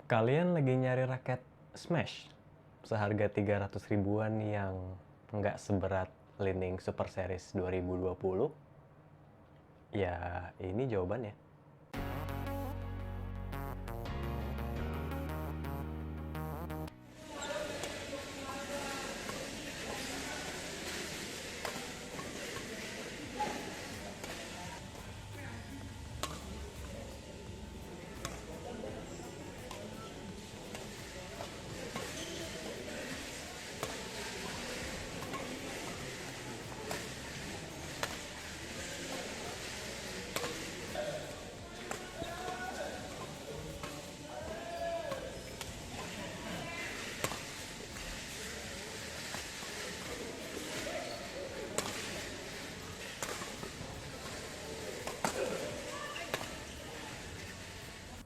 Kalian lagi nyari raket Smash seharga 300 ribuan yang nggak seberat Li-Ning Super Series 2020? Ya, ini jawabannya.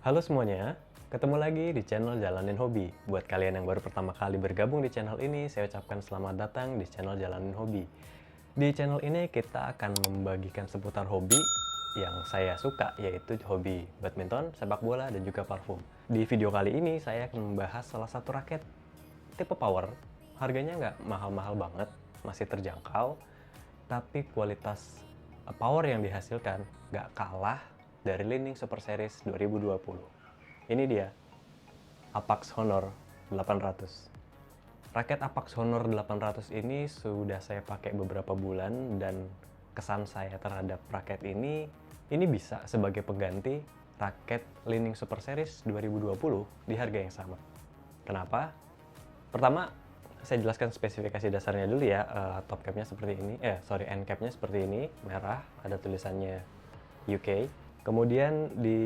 Halo semuanya, ketemu lagi di channel Jalanin Hobi. Buat kalian yang baru pertama kali bergabung di channel ini, saya ucapkan selamat datang di channel Jalanin Hobi. Di channel ini kita akan membagikan seputar hobi yang saya suka, yaitu hobi badminton, sepak bola, dan juga parfum. Di video kali ini saya akan membahas salah satu raket tipe power. Harganya nggak mahal-mahal banget, masih terjangkau, tapi kualitas power yang dihasilkan nggak kalah dari Li-Ning Super Series 2020. Ini dia, Apax Honor 800. Raket Apax Honor 800 ini sudah saya pakai beberapa bulan dan kesan saya terhadap raket ini bisa sebagai pengganti raket Li-Ning Super Series 2020 di harga yang sama. Kenapa? Pertama, saya jelaskan spesifikasi dasarnya dulu ya. Top capnya seperti ini, end capnya seperti ini, merah, ada tulisannya UK. Kemudian di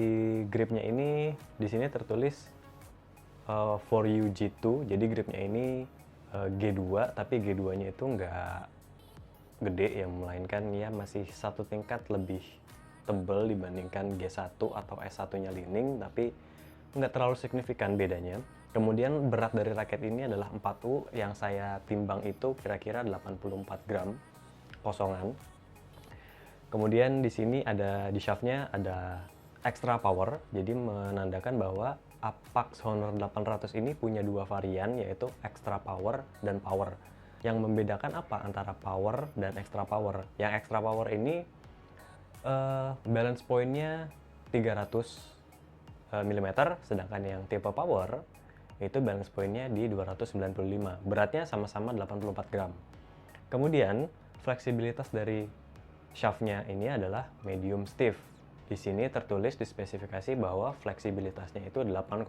gripnya ini, di sini tertulis for you G2, jadi gripnya ini G2, tapi G2-nya itu nggak gede ya, melainkan ya masih satu tingkat lebih tebal dibandingkan G1 atau S1-nya Li-Ning, tapi nggak terlalu signifikan bedanya. Kemudian berat dari raket ini adalah 4U, yang saya timbang itu kira-kira 84 gram kosongan. Kemudian di sini ada, di shaftnya ada extra power, jadi menandakan bahwa Apax Honor 800 ini punya dua varian, yaitu extra power dan power. Yang membedakan apa antara power dan extra power? Yang extra power ini balance point-nya 300 mm, sedangkan yang tipe power itu balance point-nya di 295. Beratnya sama-sama 84 gram. Kemudian fleksibilitas dari shaftnya ini adalah medium stiff. Di sini tertulis di spesifikasi bahwa fleksibilitasnya itu 8,5.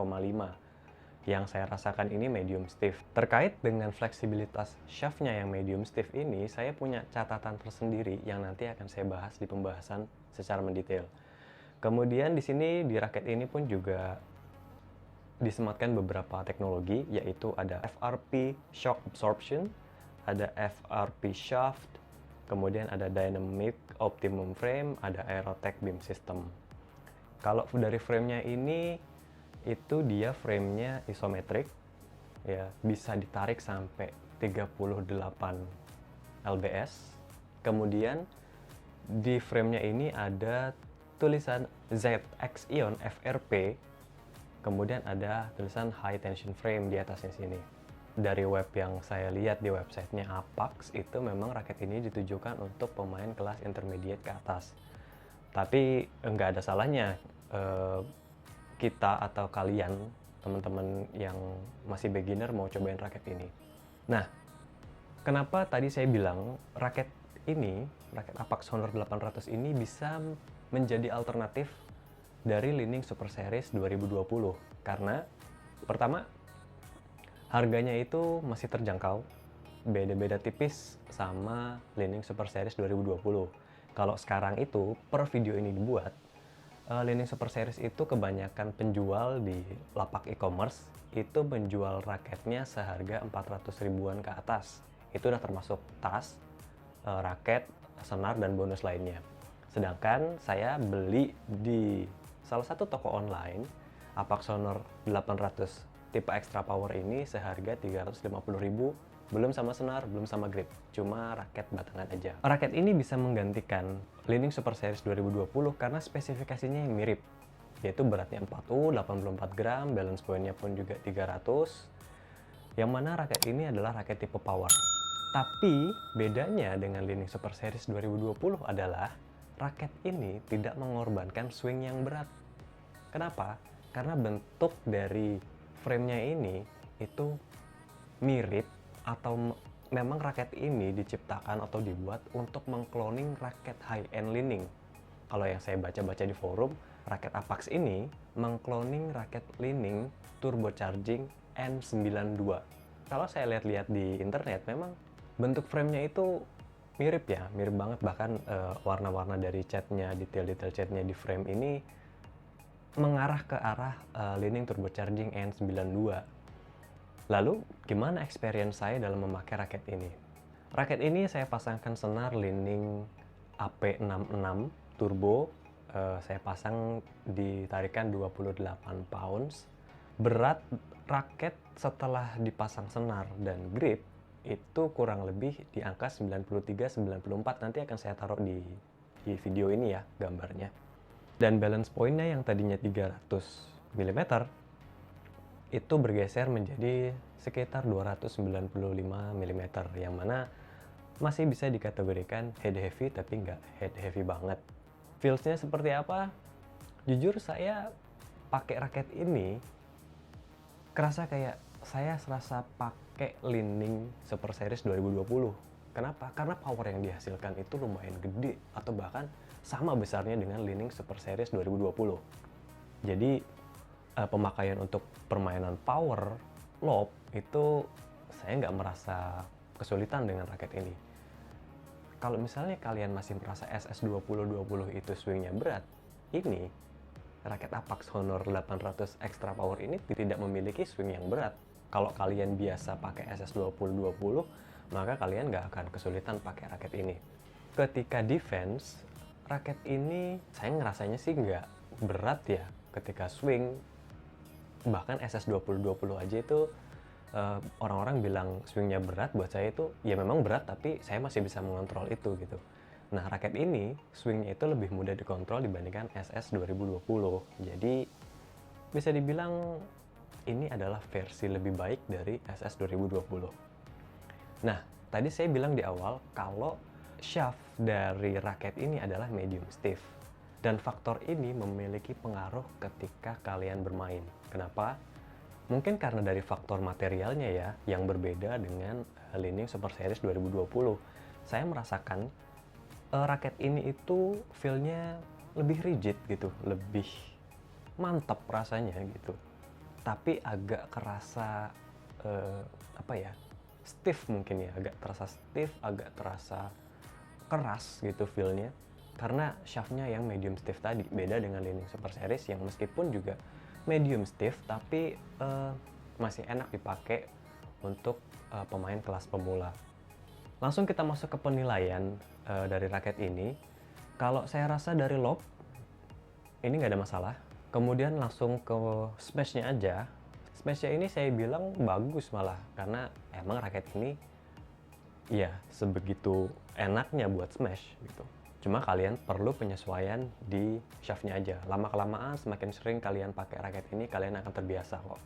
Yang saya rasakan ini medium stiff. Terkait dengan fleksibilitas shaftnya yang medium stiff ini, saya punya catatan tersendiri yang nanti akan saya bahas di pembahasan secara mendetail. Kemudian di sini di raket ini pun juga disematkan beberapa teknologi, yaitu ada FRP shock absorption, ada FRP shaft, kemudian ada dynamic optimum frame, ada aerotech beam system. Kalau dari framenya ini, itu dia framenya isometrik, ya, bisa ditarik sampai 38 lbs. Kemudian di framenya ini ada tulisan ZX Ion FRP, kemudian ada tulisan high tension frame di atasnya sini. Dari web yang saya lihat di websitenya Apax, itu memang raket ini ditujukan untuk pemain kelas intermediate ke atas. Tapi nggak ada salahnya kita atau kalian, teman-teman yang masih beginner mau cobain raket ini. Nah, kenapa tadi saya bilang raket ini, raket Apax Honor 800 ini bisa menjadi alternatif dari Li-Ning Super Series 2020? Karena pertama, harganya itu masih terjangkau, beda-beda tipis sama Li-Ning Super Series 2020. Kalau sekarang itu, per video ini dibuat, Li-Ning Super Series itu kebanyakan penjual di lapak e-commerce itu menjual raketnya seharga 400 ribuan ke atas. Itu udah termasuk tas, raket, senar, dan bonus lainnya. Sedangkan saya beli di salah satu toko online, Apax Honor 800 tipe extra power ini seharga 350.000, belum sama senar, belum sama grip, cuma raket batangan aja. Raket ini bisa menggantikan Li-Ning Super Series 2020 karena spesifikasinya yang mirip. yaitu beratnya 4U, 84 gram, balance point-nya pun juga 300. Yang mana raket ini adalah raket tipe power. Tapi bedanya dengan Li-Ning Super Series 2020 adalah raket ini tidak mengorbankan swing yang berat. Kenapa? Karena bentuk dari frame-nya ini itu mirip atau memang raket ini diciptakan atau dibuat untuk mengkloning raket high-end Li-Ning. Kalau yang saya baca-baca di forum, raket Apax ini mengkloning raket Li-Ning turbocharging N92. Kalau saya lihat-lihat di internet, memang bentuk framenya itu mirip ya, mirip banget. Bahkan warna-warna dari catnya, detail-detail catnya di frame ini mengarah ke arah Li-Ning turbocharging N92. Lalu, gimana experience saya dalam memakai raket ini? Raket ini saya pasangkan senar Li-Ning AP66 turbo. Saya pasang di tarikan 28 pounds. Berat raket setelah dipasang senar dan grip itu kurang lebih di angka 93-94. Nanti akan saya taruh di video ini ya gambarnya. Dan balance point-nya yang tadinya 300 mm itu bergeser menjadi sekitar 295 mm, yang mana masih bisa dikategorikan head heavy tapi nggak head heavy banget. Feels-nya seperti apa? Jujur saya pakai raket ini kerasa kayak saya serasa pakai Li-Ning Super Series 2020. Kenapa? Karena power yang dihasilkan itu lumayan gede atau bahkan sama besarnya dengan Li-Ning Super Series 2020. Jadi pemakaian untuk permainan power lob itu saya nggak merasa kesulitan dengan raket ini. Kalau misalnya kalian masih merasa SS2020 itu swingnya berat, ini raket Apax Honor 800 Extra Power ini tidak memiliki swing yang berat. Kalau kalian biasa pakai SS2020, maka kalian nggak akan kesulitan pakai raket ini. Ketika defense, raket ini saya ngerasanya sih nggak berat ya ketika swing. Bahkan SS2020 aja itu orang-orang bilang swingnya berat, buat saya itu ya memang berat, tapi saya masih bisa mengontrol itu gitu. Nah, raket ini swingnya itu lebih mudah dikontrol dibandingkan SS2020. Jadi bisa dibilang ini adalah versi lebih baik dari SS2020. Nah, tadi saya bilang di awal kalau shaft dari raket ini adalah medium stiff. Dan faktor ini memiliki pengaruh ketika kalian bermain. Kenapa? Mungkin karena dari faktor materialnya ya, yang berbeda dengan Li-Ning Super Series 2020. Saya merasakan raket ini itu feel-nya lebih rigid gitu, lebih mantap rasanya gitu. Tapi agak kerasa stiff mungkin ya, agak terasa stiff, agak terasa keras gitu feel-nya. Karena shaft-nya yang medium stiff tadi, beda dengan Li-Ning Super Series yang meskipun juga medium stiff, tapi masih enak dipakai untuk pemain kelas pemula. Langsung kita masuk ke penilaian dari raket ini. Kalau saya rasa dari lob, ini nggak ada masalah. Kemudian langsung ke smash-nya aja. Smash-nya ini saya bilang bagus malah, karena emang raket ini ya sebegitu enaknya buat smash gitu. Cuma kalian perlu penyesuaian di shaft-nya aja. Lama-kelamaan semakin sering kalian pakai raket ini, kalian akan terbiasa kok.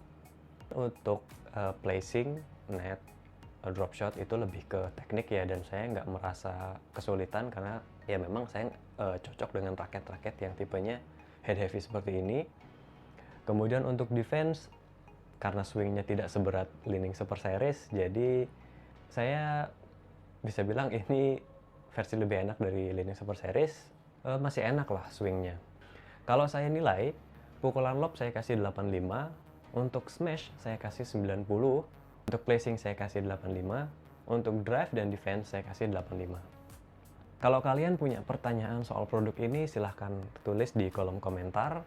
Untuk placing, net, drop shot itu lebih ke teknik ya, dan saya nggak merasa kesulitan karena ya memang saya cocok dengan raket-raket yang tipenya head heavy seperti ini. Kemudian untuk defense, karena swingnya tidak seberat Li-Ning Super Series, jadi saya bisa bilang ini versi lebih enak dari Li-Ning Super Series. Masih enak lah swingnya. Kalau saya nilai, pukulan lob saya kasih 85, untuk smash saya kasih 90, untuk placing saya kasih 85, untuk drive dan defense saya kasih 85. Kalau kalian punya pertanyaan soal produk ini, silahkan tulis di kolom komentar.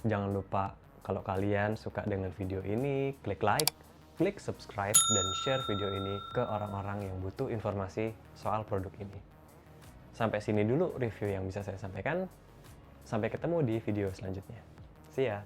Jangan lupa kalau kalian suka dengan video ini, klik like, klik subscribe, dan share video ini ke orang-orang yang butuh informasi soal produk ini. Sampai sini dulu review yang bisa saya sampaikan. Sampai ketemu di video selanjutnya. See ya!